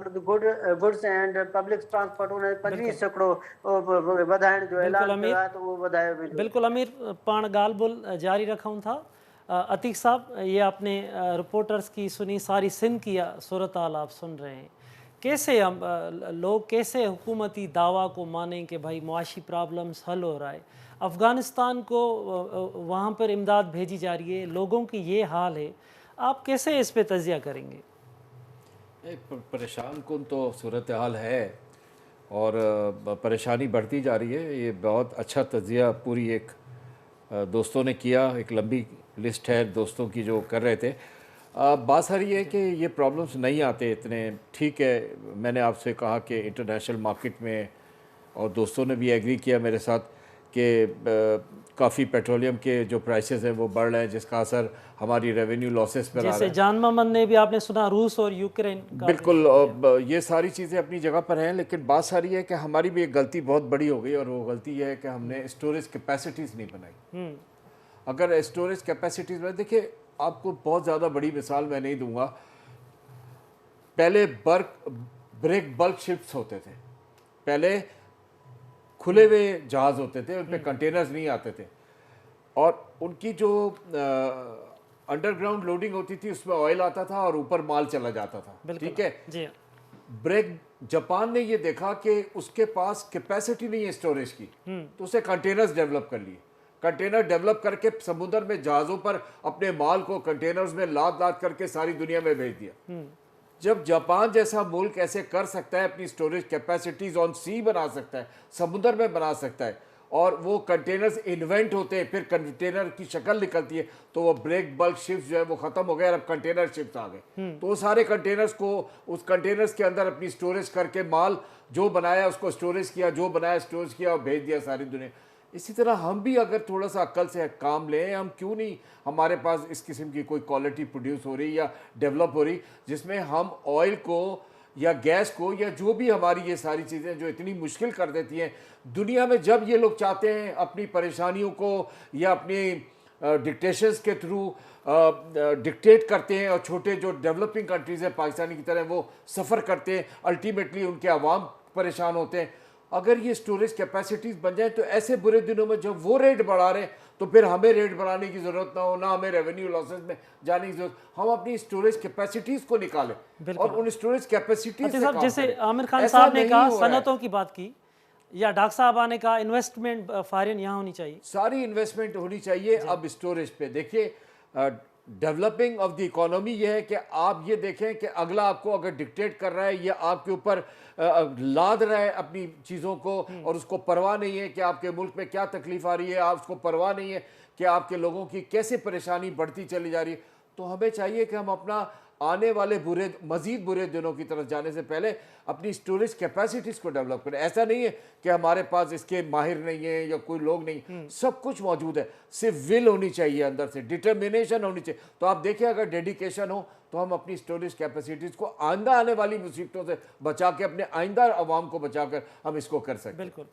गुड्स एंड पब्लिक ट्रांसपोर्ट उन 25% वधाइण जो ऐलान कयो आहे, त उहो वधायो वेंदो। बिल्कुलु अमीर, पाण ॻाल्हि ॿोल जारी रखूं था। अतीक साहब, ये आपने रिपोर्टर्स की सुनी, सारी सिंध की सूरत हाल आप सुन रहे हैं। कैसे लोग कैसे हुकूमती दावा को माने कि भाई मुआशी प्रॉब्लम्स हल हो रहा है? अफ़गानिस्तान को वहाँ पर इमदाद भेजी जा रही है, लोगों की ये हाल है, आप कैसे इस पे तजिया करेंगे? परेशान कुन तो सूरत हाल है और परेशानी बढ़ती जा रही है। ये बहुत अच्छा तजिया पूरी एक दोस्तों ने किया, एक लंबी लिस्ट है दोस्तों की जो कर रहे थे। बात सारी है कि ये प्रॉब्लम्स नहीं आते इतने। ठीक है, मैंने आपसे कहा कि इंटरनेशनल मार्केट में, और दोस्तों ने भी एग्री किया मेरे साथ कि काफ़ी पेट्रोलियम के जो प्राइसेस हैं वो बढ़ रहे हैं, जिसका असर हमारी रेवेन्यू लॉसेस पर आ रहा है। जैसे जान मोहम्मद ने भी आपने सुना रूस और यूक्रेन का। बिल्कुल, ये सारी चीज़ें अपनी जगह पर हैं, लेकिन बात सारी है कि हमारी भी एक गलती बहुत बड़ी हो गई, और वो गलती ये है कि हमने स्टोरेज कैपेसिटीज़ नहीं बनाई। अगर स्टोरेज कैपेसिटीज़ में, देखिए आपको बहुत ज़्यादा बड़ी मिसाल मैं नहीं दूंगा। पहले ब्रेक बल्क शिप्स होते थे, पहले खुले हुए जहाज़ होते थे, उन पे कंटेनर्स नहीं आते थे, और उनकी जो अंडरग्राउंड लोडिंग होती थी उसमें ऑयल आता था और ऊपर माल चला जाता था, ठीक है। जी ब्रेक जापान ने ये देखा कि उसके पास कैपेसिटी नहीं है स्टोरेज की, तो उसे कंटेनर्स डेवलप कर लिए। कंटेनर डेवलप करके समुद्र में जहाज़ों पर अपने माल को कंटेनर्स में लाद लाद करके सारी दुनिया में भेज दिया। जब जापान जैसा मुल्क ऐसे कर सकता है, अपनी स्टोरेज कैपेसिटीज ऑन सी बना सकता है, समुद्र में बना सकता है, और वो कंटेनर्स इन्वेंट होते हैं, फिर कंटेनर की शक्ल निकलती है, तो वो ब्रेक बल्क शिप्स जो है वो खत्म हो गए और अब कंटेनर शिप्स आ गए। तो वो सारे कंटेनर्स को उस कंटेनर्स के अंदर अपनी स्टोरेज करके माल जो बनाया उसको स्टोरेज किया, जो बनाया स्टोरेज किया और भेज दिया सारी दुनिया। इसी तरह हम भी अगर थोड़ा सा अक्ल से काम लें, हम क्यों नहीं, हमारे पास इस किस्म की कोई क्वालिटी प्रोड्यूस हो रही या डेवलप हो रही जिसमें हम ऑयल को या गैस को या जो भी हमारी ये सारी चीज़ें जो इतनी मुश्किल कर देती हैं दुनिया में, जब ये लोग चाहते हैं अपनी परेशानियों को या अपनी डिक्टेशंस के थ्रू डिक्टेट करते हैं, और छोटे जो डेवलपिंग कंट्रीज़ हैं पाकिस्तानी की तरह वो सफ़र करते हैं, अल्टीमेटली उनके अवाम परेशान होते हैं। अगर ये स्टोरेज कैपेसिटीज़ बन जाए तो ऐसे बुरे दिनों में जब वो रेट बढ़ा रहे हैं तो फिर हमें रेट बढ़ाने की ज़रूरत ना हो, ना हमें रेवेन्यू लॉसेस में जाने की जरूरत, हम अपनी स्टोरेज कैपेसिटीज़ को निकालें और उन स्टोरेज कैपेसिटीज से काम जैसे करें। आमिर खान ऐसा साहब ने नहीं कहा, हो रहा है। सनतों की बात की, या डॉक्टर साहब आने का इन्वेस्टमेंट फॉरेन यहाँ होनी चाहिए, सारी इन्वेस्टमेंट होनी चाहिए। अब स्टोरेज पे देखिए, डेवलपिंग ऑफ द इकोनॉमी ये है कि आप ये देखें कि अगला आपको अगर डिक्टेट कर रहा है या आपके ऊपर लाद रहा है अपनी चीज़ों को, और उसको परवाह नहीं है कि आपके मुल्क में क्या तकलीफ आ रही है, आप उसको परवाह नहीं है कि आपके लोगों की कैसे परेशानी बढ़ती चली जा रही है, तो हमें चाहिए कि हम अपना आने वाले मजीद बुरे दिनों की तरफ जाने से पहले अपनी स्टोरेज कैपेसिटीज को डेवलप करें। ऐसा नहीं है कि हमारे पास इसके माहिर नहीं है या कोई लोग नहीं, सब कुछ मौजूद है, सिर्फ विल होनी चाहिए, अंदर से डिटर्मिनेशन होनी चाहिए। तो आप देखिए, अगर डेडिकेशन हो तो हम अपनी स्टोरेज कैपेसिटीज को आइंदा आने वाली मुसीबतों से बचा के, अपने आइंदा अवाम को बचाकर हम इसको कर सकते हैं। बिल्कुल।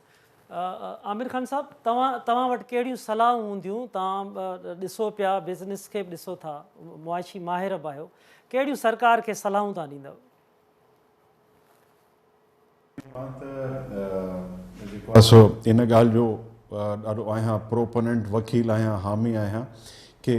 आमिर खान साहब, तव्हां वटि कहिड़ियूं सलाहूं हूंदियूं? तव्हां ॾिसो पिया, बिज़नेस खे बि ॾिसो था, मुआशी माहिर बि आहियो, कहिड़ियूं सरकार खे सलाहूं तव्हां ॾींदव? इन ॻाल्हि जो ॾाढो आहियां प्रोपोनेंट, वकील आहियां, हामी आहियां कि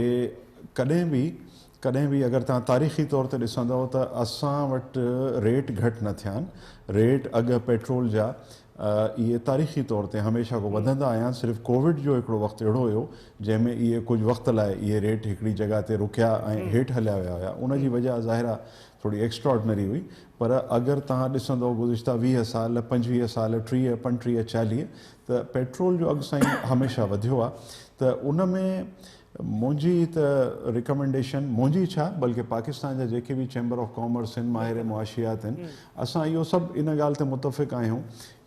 कॾहिं बि अगर तव्हां तारीख़ी तौर ते ॾिसंदव त असां वटि रेट घटि न थिया आहिनि। रेट अघ पेट्रोल जा इहे तारीख़ी तौर ते हमेशह को वधंदा आया आहिनि। सिर्फ़ु कोविड जो हिकिड़ो वक़्तु अहिड़ो हुयो जंहिंमें इहे कुझु वक़्त लाइ इहे रेट हिकिड़ी जॻह ते रुकिया ऐं हेठि हलिया विया हुया। उनजी वजह ज़ाहिर आहे थोड़ी एक्स्ट्राऑर्डिनरी हुई, पर अगरि तव्हां ॾिसंदव गुज़िश्ता 20 साल, 25 साल, 30, 35, 40 त पेट्रोल जो अघु साईं हमेशह वधियो आहे। त उन में मुंहिंजी त रिकमेंडेशन, मुंहिंजी छा बल्कि पाकिस्तान जा जेके बि चैम्बर ऑफ कॉमर्स आहिनि, माहिर मुआशियात आहिनि, असां इहो सभु इन ॻाल्हि ते मुतफ़िक़ आहियूं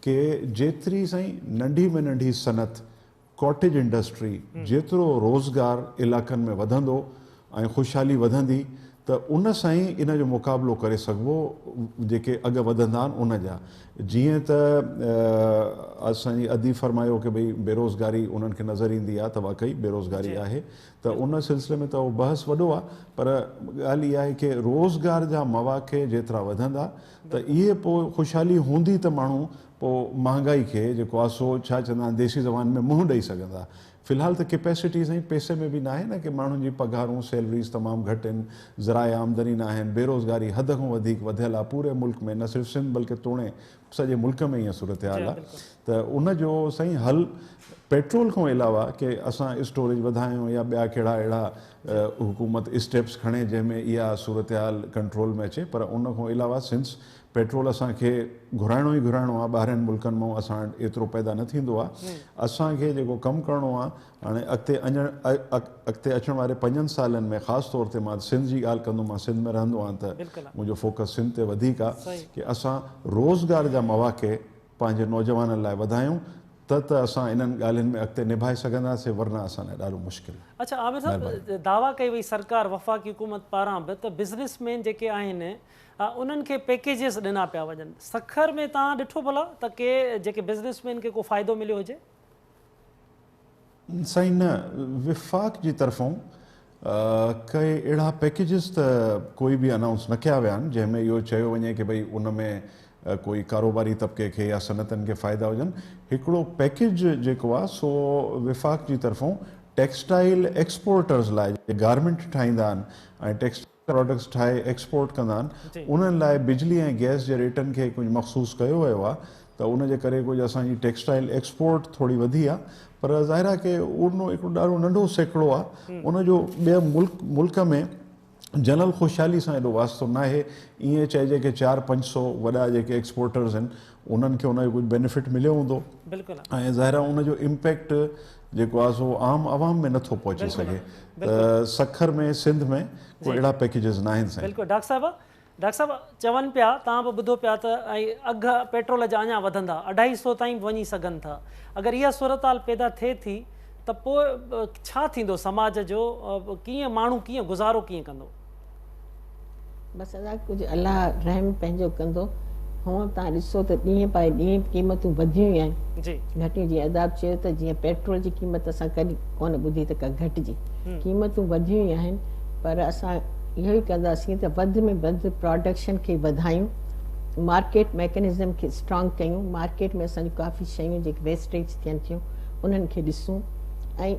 कि जेतिरी साईं नंढी में नंढी सनत, कॉटेज इंडस्ट्री, जेतिरो रोज़गार इलाक़नि में वधंदो ऐं ख़ुशहाली वधंदी त उन सां ई इन जो मुक़ाबिलो करे सघिबो जेके अघ वधंदा आहिनि उन जा। जीअं त असांजी अदी फरमायो कि भई बेरोज़गारी उन्हनि खे नज़र ईंदी आहे, त वाक़ई बेरोज़गारी आहे, त उन सिलसिले में त उहो बहस वॾो आहे। पर ॻाल्हि इहा आहे कि रोज़गार जा मौक़े जेतिरा वधंदा त इहे पोइ ख़ुशहाली हूंदी त माण्हू पोइ महांगाई खे जेको आहे सो छा चवंदा आहिनि देसी ज़बान में मुंहुं ॾेई सघंदा। फ़िलहाल त कैपेसिटीज़ ऐं पैसे में बि न आहे न कि माण्हुनि जी पघारूं, सैलरीज़ तमामु घटि आहिनि, ज़राए आमदनी न आहिनि, बेरोज़गारी हद खां वधीक वधियल आहे पूरे मुल्क में, न सिर्फ़ु सिंध बल्कि तोड़े सॼे मुल्क में ईअं सूरत हाल आहे। त उन जो साईं हल पेट्रोल खां अलावा कि असां स्टोरेज वधायूं या ॿिया कहिड़ा अहिड़ा हुकूमत स्टेप्स खणे जंहिंमें इहा सूरत हाल कंट्रोल में अचे। पर उन खां अलावा सिंस पेट्रोल असांखे घुराइणो ई घुराइणो आहे, ॿाहिरनि मुल्कनि मां असां वटि एतिरो पैदा न थींदो आहे। असांखे जेको कमु करिणो आहे हाणे अॻिते अचण वारे 5 सालनि में, ख़ासि तौर ते मां सिंध जी ॻाल्हि कंदुमि, मां सिंध में रहंदो आहियां त मुंहिंजो फोकस सिंध ते वधीक आहे कि असां रोज़गार जा मौक़े पंहिंजे नौजवाननि लाइ वधायूं त असां इन्हनि ॻाल्हियुनि में अॻिते निभाए सघंदासीं, वरना असां लाइ ॾाढो मुश्किल। अच्छा आमिर साहब, दावा कई वई सरकार वफ़ाक़ी हुकूमत पारां बि त बिज़नेसमैन जेके आहिनि उन्हनि खे पैकेजिस ॾिना पिया वञनि। सखर में तव्हां ॾिठो भला त के जेके बिज़नेसमैन खे को फ़ाइदो मिलियो हुजे? साईं न, विफ़ाक़ जी तरफ़ों के अहिड़ा पैकेजिस त कोई बि अनाउंस न कया विया आहिनि जंहिंमें इहो चयो वञे कि भई उन में कोई कारोबारी तबके खे या सनतनि खे फ़ाइदा हुजनि। हिकिड़ो पैकेज जेको आहे सो विफ़ाक़ जी तरफ़ों टेक्सटाइल एक्सपोर्टर्स लाइ गारमेंट ठाहींदा आहिनि ऐं टेक्सटाइल प्रोडक्ट्स ठाहे एक्सपोर्ट कंदा आहिनि, उन्हनि लाइ बिजली ऐं गैस जे रेटनि खे कुझु मख़सूस कयो वियो आहे, त उन जे करे कुझु असांजी टेक्सटाइल एक्सपोर्ट थोरी वधी आहे। पर ज़ाहिर आहे की उन हिकिड़ो ॾाढो नंढो सैकिड़ो आहे, उनजो ॿिए मुल्क में जनरल ख़ुशहाली सां एॾो वास्तो न आहे। ईअं चइजे की 400-500 वॾा जेके एक्सपोर्टर्स आहिनि उन्हनि खे उनजो कुझु बेनिफिट मिलियो हूंदो, ऐं ज़ाहिर आहे उनजो इम्पैक्ट जेको आहे सो आम आवाम में नथो पहुची सघे। त सखर में सिंध में कोई अहिड़ा पैकेजिस न आहिनि। बिल्कुलु डॉक्टर साहब चवनि पिया, तव्हां बि ॿुधो पिया त अघ पेट्रोल जा अञा वधंदा, 250 ताईं बि वञी सघनि था। अगरि इहा सूरत पैदा थिए थी त पोइ छा थींदो समाज जो, कीअं माण्हू कीअं गुज़ारो कीअं कंदो? बसि अञा कुझु अलाह रहम पंहिंजो कंदो। हूअं तव्हां ॾिसो त ॾींहं पाए ॾींहं क़ीमतूं वधियूं ई आहिनि जी घटियूं। जीअं अदाब चयो त जीअं पेट्रोल जी क़ीमत असां कॾहिं कोन ॿुधी त का घटिजी, क़ीमतूं वधियूं ई आहिनि। पर असां इहो ई कंदासीं त वधि में वधि प्रोडक्शन खे वधायूं, मार्केट मैकेनिज़म खे स्ट्रॉन्ग कयूं, मार्केट में असांजूं काफ़ी शयूं जेके वेस्टेज थियनि थियूं उन्हनि खे ॾिसूं, ऐं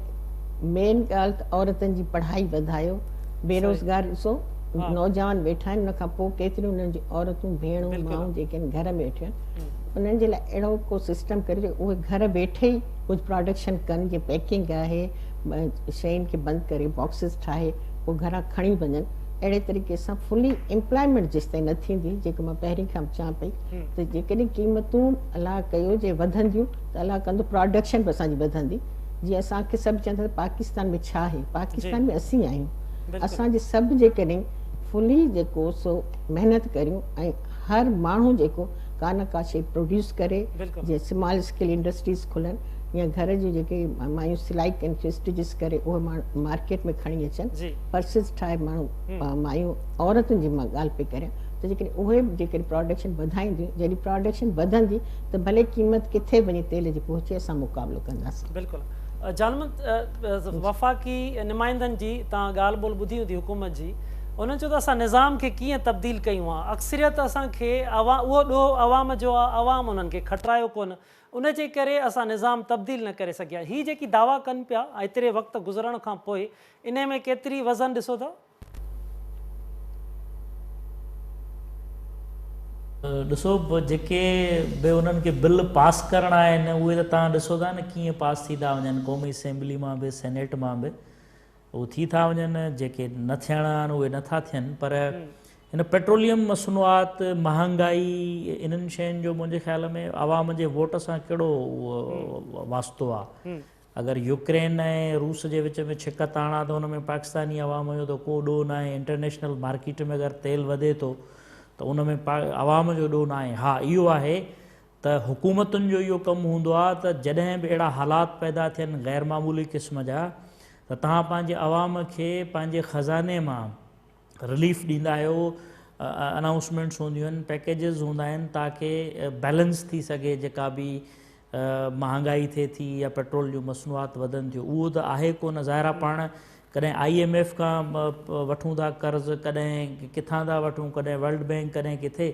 मेन ॻाल्हि त औरतुनि जी पढ़ाई वधायो। बेरोज़गार ॾिसो नौजवान वेठा आहिनि, उनखां पोइ केतिरियूं उन्हनि जी औरतूं भेणूं माऊं जेके आहिनि घर में वेठियूं आहिनि, उन्हनि जे लाइ अहिड़ो को सिस्टम करे जो उहे घर वेठे ई कुझु प्रोडक्शन कनि। जीअं पैकिंग आहे, शयुनि खे बंदि करे बॉक्सिस ठाहे पोइ घरां खणी वञनि। अहिड़े तरीक़े सां फुली एम्प्लॉयमेंट जेसि ताईं न थींदी, जेको मां पहिरीं खां चवां पई, त जेकॾहिं क़ीमतूं अलाह कयो जे वधंदियूं त अलाह कंदो प्रोडक्शन बि असांजी वधंदी। जीअं असांखे सभु चवंदा त पाकिस्तान में छा आहे, पाकिस्तान में असीं आहियूं। असांजे सभु जेकॾहिं फुली जेको सो महिनत करियूं ऐं हर माण्हू जेको का न का शइ प्रोड्यूस करे, जीअं स्मॉल स्केल इंडस्ट्रीज़ खुलनि या घर जी जेके मायूं सिलाई कनि स्टिचिस करे उहे माण्हू मार्केट में खणी अचनि, पर्सिस ठाहे माण्हू मायूं औरतुनि जी मां ॻाल्हि पई करियां। त जेकॾहिं उहे जेकॾहिं प्रोडक्शन वधाईंदियूं, जॾहिं प्रोडक्शन वधंदी त भले क़ीमत किथे वञे तेल जी पहुचे असां मुक़ाबिलो कंदासीं। बिल्कुलु जालमत वफ़ाक़ी नुमाइंदनि जी तव्हां ॻाल्हि ॿोल ॿुधी हूंदी हुकूमत जी, उन्हनि चयो त असां निज़ाम खे कीअं तब्दील कयूं आहे। अक्सरियत असांखे उहो ॾोह अवाम जो आहे, अवाम उन्हनि खे खटरायो कोन, उन जे करे असां निज़ाम तब्दील न करे सघिया। हीअ जेकी दावा कनि पिया एतिरे वक़्तु गुज़रण खां पोइ, इन में केतिरी वज़न ॾिसो था? ॾिसो जेके बि उन्हनि खे बिल पास करणा आहिनि उहे त तव्हां ॾिसो था न कीअं पास थी था वञनि, क़ौमी असेंबली मां बि सेनेट मां बि उहे थी था वञनि। जेके न थियणा आहिनि उहे नथा थियनि। पर हिन पेट्रोलियम मसनूआत, महांगाई, इन्हनि शयुनि जो मुंहिंजे ख़्याल में आवाम जे वोट सां कहिड़ो वास्तो आहे। अगरि यूक्रेन ऐं रूस जे विच में छिक ताणा त हुन में पाकिस्तानी आवाम जो त को ॾोह न आहे। इंटरनेशनल मार्केट में अगरि तेल वधे थो त उन में आवाम जो ॾोह न आहे। हा इहो आहे त हुकूमतुनि जो इहो कमु हूंदो आहे त जॾहिं बि अहिड़ा हालात पैदा थियनि ग़ैर मामूली क़िस्म जा, त तव्हां पंहिंजे आवाम खे पंहिंजे ख़ज़ाने मां रिलीफ ॾींदा आहियो। अनाउंसमेंट्स हूंदियूं आहिनि, पैकेजिस हूंदा आहिनि ताकी बैलेंस थी सघे जेका बि महांगाई थिए थी या पेट्रोल जूं मसनूआत वधनि थियूं। उहो त आहे कोन। ज़ाहिर आहे पाण कॾहिं IMF खां वठूं था कर्ज़, कॾहिं किथां था वठूं, कॾहिं वर्ल्ड बैंक, कॾहिं किथे,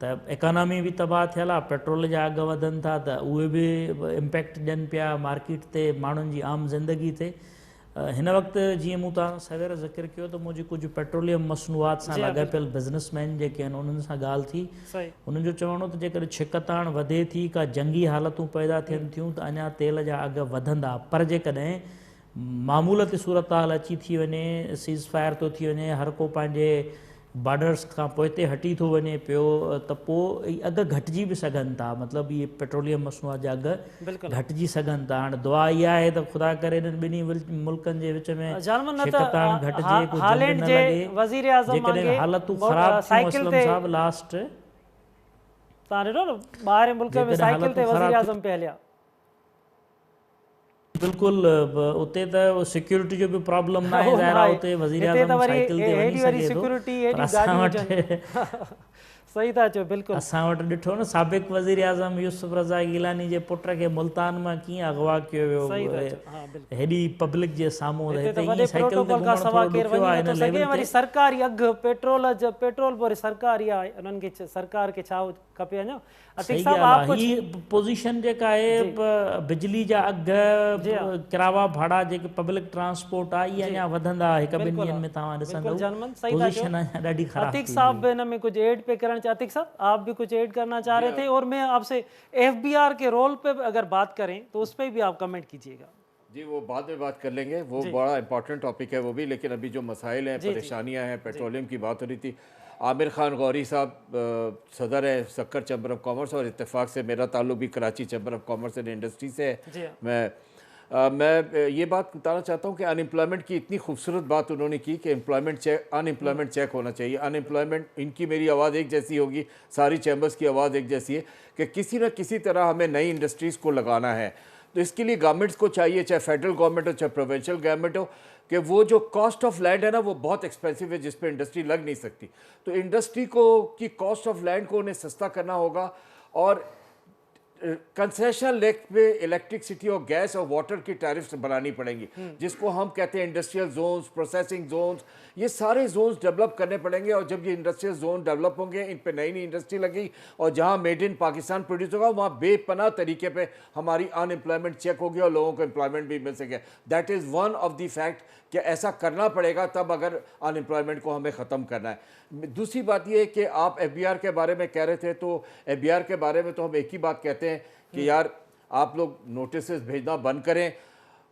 त इकॉनमी बि तबाह थियल आहे, पेट्रोल जा अघु वधनि था त उहे बि इम्पैक्ट ॾियनि पिया मार्केट ते, माण्हुनि जी आम ज़िंदगी ते। हिन वक़्तु जीअं मूं तव्हां सवेर ज़िक्र कयो त मुंहिंजी कुझु पेट्रोलियम मसनूआत सां लॻियल बिज़नेसमैन जेके आहिनि उन्हनि सां ॻाल्हि थी। उन्हनि जो चवणो त जेकॾहिं छिक ताण वधे थी, का जंगी हालतूं पैदा थियनि थियूं त अञा तेल जा अघु वधंदा। पर जेकॾहिं मामूल ते सूरत हाल अची थी वञे, सीज़ फायर थो थी वञे, हर को पंहिंजे बॉर्डर्स खां पोइ ते हटी थो वञे पियो, त पोइ अघु घटिजी बि सघनि था। मतिलबु इहे पेट्रोलियम मसनूआत जा अघु घटिजी सघनि था। हाणे दुआ इहा आहे त ख़ुदा करे इन्हनि ॿिन्ही मुल्कनि जे विच में छिकताण घटिजे, को जंग न लॻे। जेकॾहिं हालतूं ख़राब थियूं, असलम साहब लास्ट तव्हां ॾिठो न ॿाहिरि मुल्क में साइकिल ते वज़ीर आज़म पे हलिया। बिल्कुलु उते त सिक्योरिटी जो बि प्रॉब्लम न आहे। ज़ाहिर आहे उते वज़ीर आज़म साइकिल ते वञी सघे थो। पर असां वटि सही था चओ, बिल्कुलु असां वटि ॾिठो न साबिक़ वज़ीर आज़म यूसुफ रज़ा गिलानी जे पुट खे मुल्तान मां कीअं अगवा कयो वियो हेॾी पब्लिक जे साम्हूं। सरकारी अघु पेट्रोल जो, पेट्रोल वरी सरकारी आहे, उन्हनि खे सरकार खे छा खपे अञा। सही अतीक साहब ॻाल्हि आप आहे। कुछ ही पोज़ीशन जेका आहे बिजली जा अघु, किरावा भाड़ा जेके पब्लिक ट्रांसपोर्ट आहे, इहे अञा वधंदा हिकु ॿिनि बिल्कुलु ॾींहंनि में तव्हां बिल्कुल ॾिसंदव। जनमन सही था पोज़ीशन अञा ॾाढी ख़राब अतीक थी साहब वेंदी। भी इनमें कुछ ऐड पे करना चाहे, अतीक साहब आप भी कुछ ऐड करना चाह रहे थे, और मैं आपसे FBR के रोल पे अगर बात करें तो उस पर भी आप कमेंट कीजिएगा। जी वो बाद में बात कर लेंगे, वो बड़ा इंपॉर्टेंट टॉपिक है वो भी, लेकिन अभी जो मसाइल हैं, परेशानियां हैं, पेट्रोलियम की बात हो रही थी। आमिर खान गौरी साहब सदर है सक्कर चैम्बर ऑफ कॉमर्स, और इत्तेफाक से मेरा ताल्लुक भी Karachi chamber of commerce and industry से है। मैं ये बात बताना चाहता हूँ कि अनएम्प्लॉयमेंट की इतनी खूबसूरत बात उन्होंने की कि अनएम्प्लॉयमेंट चेक होना चाहिए। अनएम्प्लॉयमेंट, इनकी मेरी आवाज़ एक जैसी होगी, सारी चैम्बर्स की आवाज़ एक जैसी है कि किसी न किसी तरह हमें नई इंडस्ट्रीज़ को लगाना है। तो इसके लिए गवर्नमेंट्स को चाहिए, चाहे फेडरल गवर्नमेंट हो चाहे प्रोविंशियल गवर्नमेंट हो, कि वो जो कॉस्ट ऑफ लैंड है ना वो बहुत एक्सपेंसिव है, जिस पे इंडस्ट्री लग नहीं सकती। तो इंडस्ट्री को की कॉस्ट ऑफ लैंड को उन्हें सस्ता करना होगा, और कंसेशन लेक पे इलेक्ट्रिसिटी और गैस और वाटर की टैरिफ्स बनानी पड़ेंगी, जिसको हम कहते हैं इंडस्ट्रियल जोन्स, प्रोसेसिंग जोन्स। ये सारे जोन्स डेवलप करने पड़ेंगे, और जब ये इंडस्ट्रियल जोन डेवलप होंगे, इन पे नई नई इंडस्ट्री लगेगी, और जहां मेड इन पाकिस्तान प्रोड्यूस होगा वहाँ बेपनाह तरीके पे हमारी अनएम्प्लॉयमेंट चेक होगी और लोगों को एम्प्लॉयमेंट भी मिल सके। That is one of the fact कि ऐसा करना पड़ेगा, तब अगर अनएम्प्लॉयमेंट को हमें ख़त्म करना है। दूसरी बात यह है कि आप FBR के बारे में कह रहे थे, तो FBR के बारे में तो हम एक ही बात कहते हैं कि यार आप लोग नोटिस भेजना बंद करें।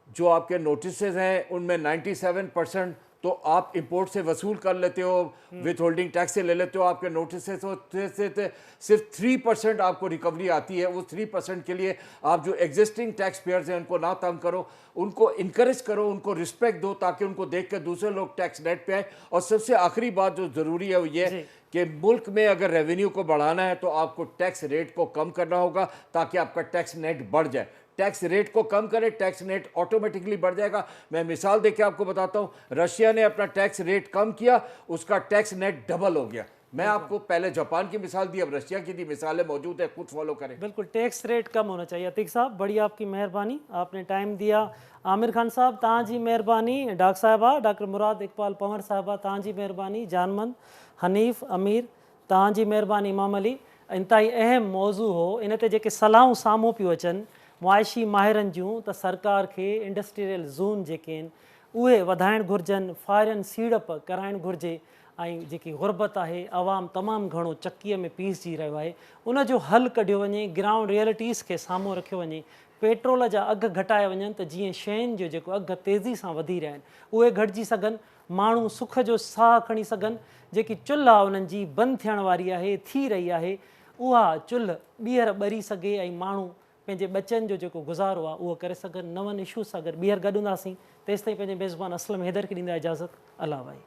जो आपके नोटिस हैं उनमें 97% तो आप इंपोर्ट से वसूल कर लेते हो, विथ होल्डिंग टैक्स से ले लेते हो। आपके नोटिस से सिर्फ 3% आपको रिकवरी आती है। उस 3% के लिए आप जो एग्जिस्टिंग टैक्स पेयर्स हैं उनको ना तंग करो, उनको इनकरेज करो, उनको रिस्पेक्ट दो, ताकि उनको देख कर दूसरे लोग टैक्स नेट पे आए। और सबसे आखिरी बात जो ज़रूरी है वो ये कि मुल्क में अगर रेवेन्यू को बढ़ाना है तो आपको टैक्स रेट को कम करना होगा, ताकि आपका टैक्स नेट बढ़ जाए। टैक्स रेट को कम करें, टैक्स नेट ऑटोमेटिकली बढ़ जाएगा। मैं मिसाल देके आपको बताता हूं, रशिया ने अपना टैक्स रेट कम किया, उसका टैक्स नेट डबल हो गया। मैं आपको पहले जापान की मिसाल दी, अब रशिया की दी, मिसालें मौजूद है, खुद फॉलो करें। बिल्कुल टैक्स रेट कम होना चाहिए। अतीक साहब बड़ी आपकी मेहरबानी, आपने टाइम दिया। आमिर खान साहब तव्हांजी मेहरबानी, डॉक्टर साहिबा डॉक्टर मुराद इकबाल पंवर साहिबा तव्हांजी मेहरबानी, जानमंद हनीफ अमीर तव्हांजी मेहरबानी, इमाम अली। इंतहाई अहम मौज़ू हो, इन ते जेके सलाहूं साम्हूं पियूं अचनि मुआशी माहिरनि जूं, त सरकार खे इंडस्ट्रियल ज़ोन जेके आहिनि उहे वधाइणु घुरिजनि, फायरन सीड़प कराइणु घुरिजे, ऐं जेकी गुरबत आहे आवाम तमामु घणो चकीअ में पीसजी रहियो आहे, उन जो हल कढियो वञे, ग्राउंड रियलिटीज़ खे साम्हूं रखियो वञे, पेट्रोल जा अघु घटाए वञनि त जीअं शयुनि जो जेको अघु तेज़ी सां वधी रहिया आहिनि उहे घटिजी सघनि, माण्हू सुख जो साह खणी सघनि। जेकी चुल्ह आहे उन्हनि जी बंदि थियण वारी आहे, थी रही आहे, उहा चुल्ह ॿीहर ॿरी सघे, ऐं माण्हू पंहिंजे बचनि जो जेको गुज़ारो आहे उहो करे सघनि। नवनि इशूज़ सां गॾु ॿीहर गॾु हूंदासीं। तेसिताईं पंहिंजे मेज़बान असलम हैदर खे ॾींदा इजाज़त। अल्लाह भाई।